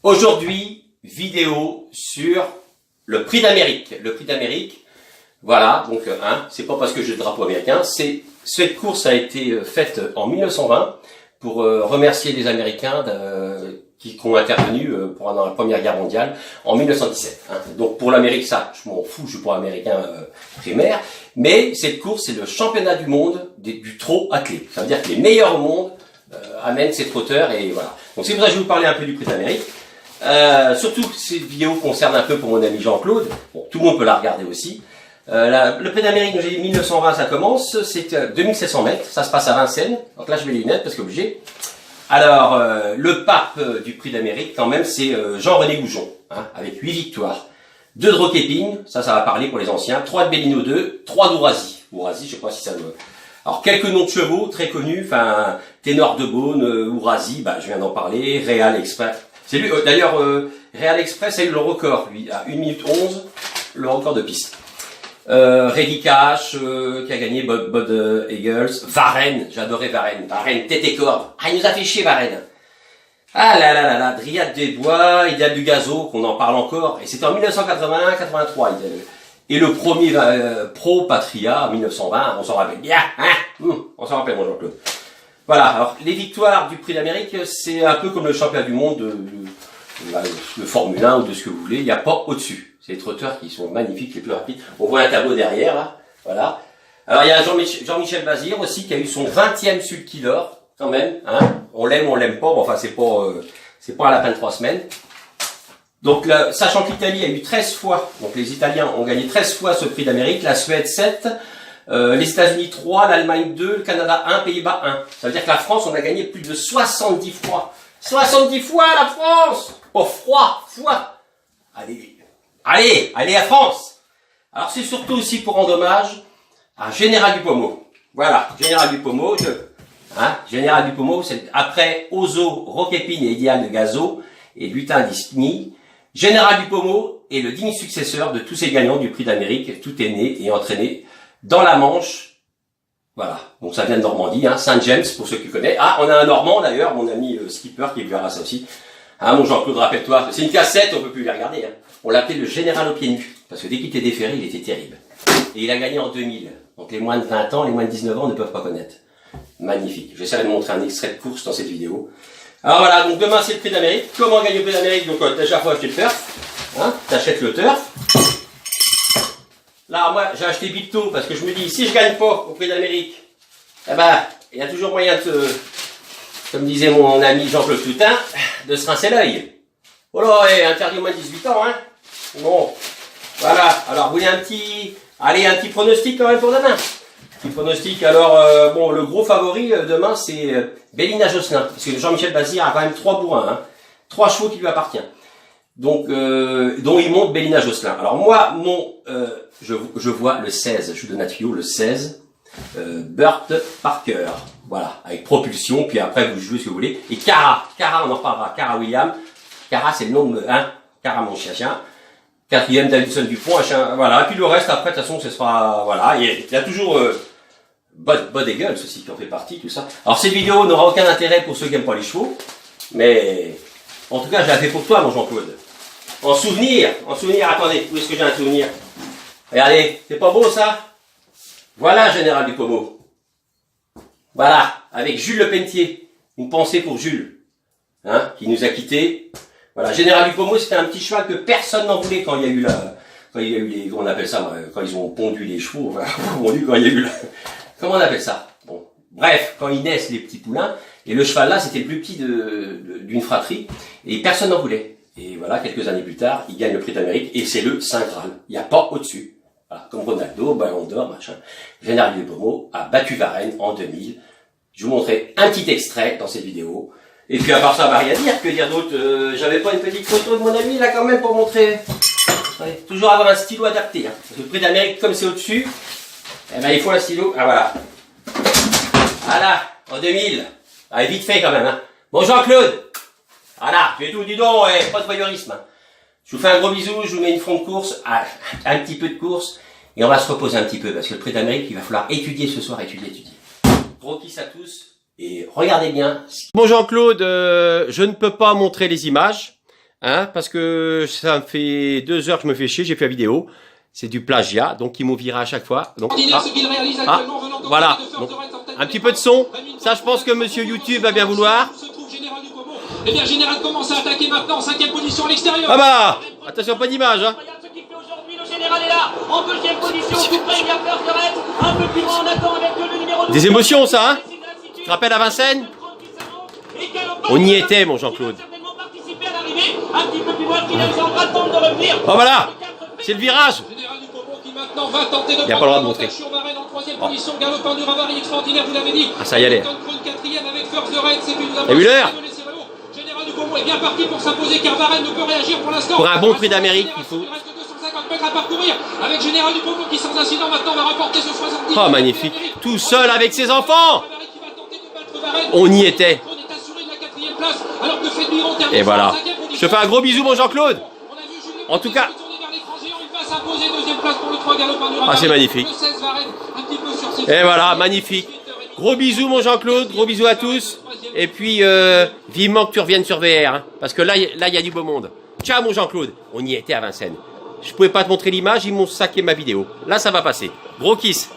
Aujourd'hui, vidéo sur le prix d'Amérique. Le prix d'Amérique, voilà, donc c'est pas parce que j'ai le drapeau américain, cette course a été faite en 1920 pour remercier les Américains qui ont intervenu pendant la Première Guerre mondiale en 1917. Donc pour l'Amérique, ça, je m'en fous, je suis pas américain primaire, mais cette course, c'est le championnat du monde du trot attelé. Ça veut dire que les meilleurs au monde amènent ces trotteurs et voilà. Donc c'est pour ça que je vais vous parler un peu du prix d'Amérique. Surtout que cette vidéo concerne un peu pour mon ami Jean-Claude. Bon, tout le monde peut la regarder aussi. Le prix d'Amérique, j'ai dit 1920, ça commence. C'est 2700 mètres. Ça se passe à Vincennes. Donc là, je mets les lunettes parce qu'obligé. Alors, le pape du prix d'Amérique, quand même, c'est Jean-René Goujon, avec 8 victoires. 2 de Roquépine, ça va parler pour les anciens. 3 de Bellino 2, 3 d'Ourasi. Ourasi, je sais pas si ça doit... Alors, quelques noms de chevaux très connus. Enfin, Ténor de Beaune, Ourasi, je viens d'en parler. Real Express. C'est lui, d'ailleurs, Real Express a eu le record, lui, à 1 minute 11, le record de piste. Reddy Cash, qui a gagné Bud Eagles. Varenne, j'adorais Varenne. Varenne, tête et corde. Ah, il nous a fait chier, Varenne. Ah là là là là, Dryade des Bois, Idéal du Gazo, qu'on en parle encore. Et c'était en 1981-83. Et le premier Pro Patria, en 1920, on s'en rappelle bien, on s'en rappelle, mon Jean-Claude. Voilà, alors les victoires du prix d'Amérique, c'est un peu comme le championnat du monde de Formule 1 ou de ce que vous voulez, il n'y a pas au-dessus. C'est les trotteurs qui sont magnifiques, les plus rapides. On voit un tableau derrière, là, voilà. Alors il y a Jean-Michel Bazir aussi, qui a eu son 20e Sulky d'or, quand même, On l'aime ou on l'aime pas, bon, enfin c'est pas à la fin de 3 semaines. Donc là, sachant que l'Italie a eu 13 fois, donc les Italiens ont gagné 13 fois ce prix d'Amérique, la Suède 7, les États-Unis 3, l'Allemagne 2, le Canada 1, Pays-Bas 1. Ça veut dire que la France, on a gagné plus de 70 fois. 70 fois la France! Oh, fois! Allez, la France! Alors c'est surtout aussi pour rendre hommage à Général Dupommeau. Voilà, Général Dupommeau, Général Dupommeau, c'est après Ozo, Roquépine et Idéal de Gazo et Lutin d'Ispigny. Général Dupommeau est le digne successeur de tous ces gagnants du prix d'Amérique. Tout est né et entraîné dans la Manche. Voilà, donc ça vient de Normandie, Saint-James pour ceux qui connaissent. Ah, on a un Normand d'ailleurs, mon ami Skipper qui verra ça aussi. Mon Jean-Claude, rappelle-toi, c'est une cassette, on peut plus les regarder. On l'appelait le général aux pieds nus, parce que dès qu'il était déféré, il était terrible. Et il a gagné en 2000. Donc les moins de 20 ans, les moins de 19 ans ne peuvent pas connaître. Magnifique. J'essaierai de montrer un extrait de course dans cette vidéo. Alors voilà, donc demain c'est le prix d'Amérique. Comment gagner le prix d'Amérique? Donc déjà faut acheter le turf. T'achètes le turf. Là, moi, j'ai acheté Bipto parce que je me dis, si je gagne pas au prix d'Amérique, il y a toujours moyen de comme disait mon ami Jean-Claude Toutain, de se rincer l'œil. Oh là, interdit au moins de 18 ans, Bon, voilà. Alors, vous voulez un petit pronostic quand même pour demain. Petit pronostic. Alors, le gros favori demain, c'est Bélina Josselin. Parce que Jean-Michel Bazir a quand même 3 bourrins, 3 chevaux qui lui appartiennent. Donc, dont il monte Bélina Josselin. Alors moi, je vois le 16, je vous donne un tuyau, le 16, Burt Parker, voilà, avec propulsion, puis après vous jouez ce que vous voulez, et Cara, on en reparlera, Cara William, Cara c'est le nom de, Cara mon chien, 4e Davidson Dupont, voilà, et puis le reste après, de toute façon, ce sera, voilà, il y a toujours, Bud Eagles aussi qui en fait partie, tout ça. Alors cette vidéo n'aura aucun intérêt pour ceux qui n'aiment pas les chevaux, mais, en tout cas, je l'ai fait pour toi, mon Jean-Claude. En souvenir, attendez, où est-ce que j'ai un souvenir? Regardez, c'est pas beau ça? Voilà, Général Dupommeau. Voilà, avec Jules Lepentier. Une pensée pour Jules, qui nous a quittés. Voilà, Général Dupommeau, c'était un petit cheval que personne n'en voulait quand il y a eu les, comment on appelle ça, quand ils ont pondu les chevaux, quand il y a eu comment on appelle ça? Bon, bref, quand ils naissent les petits poulains, et le cheval là, c'était le plus petit d'une fratrie, et personne n'en voulait. Et voilà, quelques années plus tard, il gagne le prix d'Amérique, et c'est le Saint Graal. Il n'y a pas au-dessus. Voilà, comme Ronaldo, Ballon d'Or, machin. Général Dupommeau a battu Varenne en 2000. Je vous montrerai un petit extrait dans cette vidéo. Et puis à part ça, rien à dire. Que dire d'autre? J'avais pas une petite photo de mon ami là quand même pour montrer. Ouais, toujours avoir un stylo adapté. Parce que le prix d'Amérique, comme c'est au-dessus, il faut un stylo. Ah voilà. Voilà, en 2000. Allez, vite fait quand même. Bon Jean-Claude. Voilà, j'ai tout, dis donc, pas de voyeurisme. Je vous fais un gros bisou, je vous mets une fond de course, un petit peu de course, et on va se reposer un petit peu, parce que le prix d'Amérique, il va falloir étudier ce soir, étudier. Gros kiss à tous, et regardez bien. Bon Jean-Claude, je ne peux pas montrer les images, hein, parce que ça me fait 2 heures que je me fais chier, j'ai fait la vidéo. C'est du plagiat, donc ils m'ont viré à chaque fois. Donc, voilà, donc, un petit peu de son. Ça, je pense que monsieur YouTube va bien vouloir. Et bien, Général commence à attaquer maintenant en 5e position à l'extérieur. Ah bah, attention, pas d'image, hein. Regarde ce qu'il fait aujourd'hui, le Général est là, en 2e position, tout près, il y a Fleur de Retz, un peu plus loin, on attend avec le numéro 12. Des émotions, ça, hein. Tu te rappelles à Vincennes? On y était, mon Jean-Claude. Un petit peu plus loin, qu'il est en train de revenir. Oh voilà, c'est le virage. Maintenant va tenter de il n'y a pas le droit de montrer. Ah, ça y allait. Et Wheeler. Général Ducomont est bien parti pour s'imposer car Varenne ne peut réagir pour l'instant. Pour un bon prix d'Amérique, il faut. Il reste 250 mètres à parcourir avec Général Ducomont qui sans incident maintenant va remporter ce 70. Oh magnifique, tout seul avec ses enfants. On y était. Et voilà. Je te fais un gros bisou, mon Jean-Claude. En tout cas. Ah, c'est magnifique. Et voilà, magnifique. Gros bisous, mon Jean-Claude. Gros bisous à tous. Et puis, vivement que tu reviennes sur VR. Hein, parce que là, il y a du beau monde. Ciao, mon Jean-Claude. On y était à Vincennes. Je pouvais pas te montrer l'image, ils m'ont saqué ma vidéo. Là, ça va passer. Gros kiss.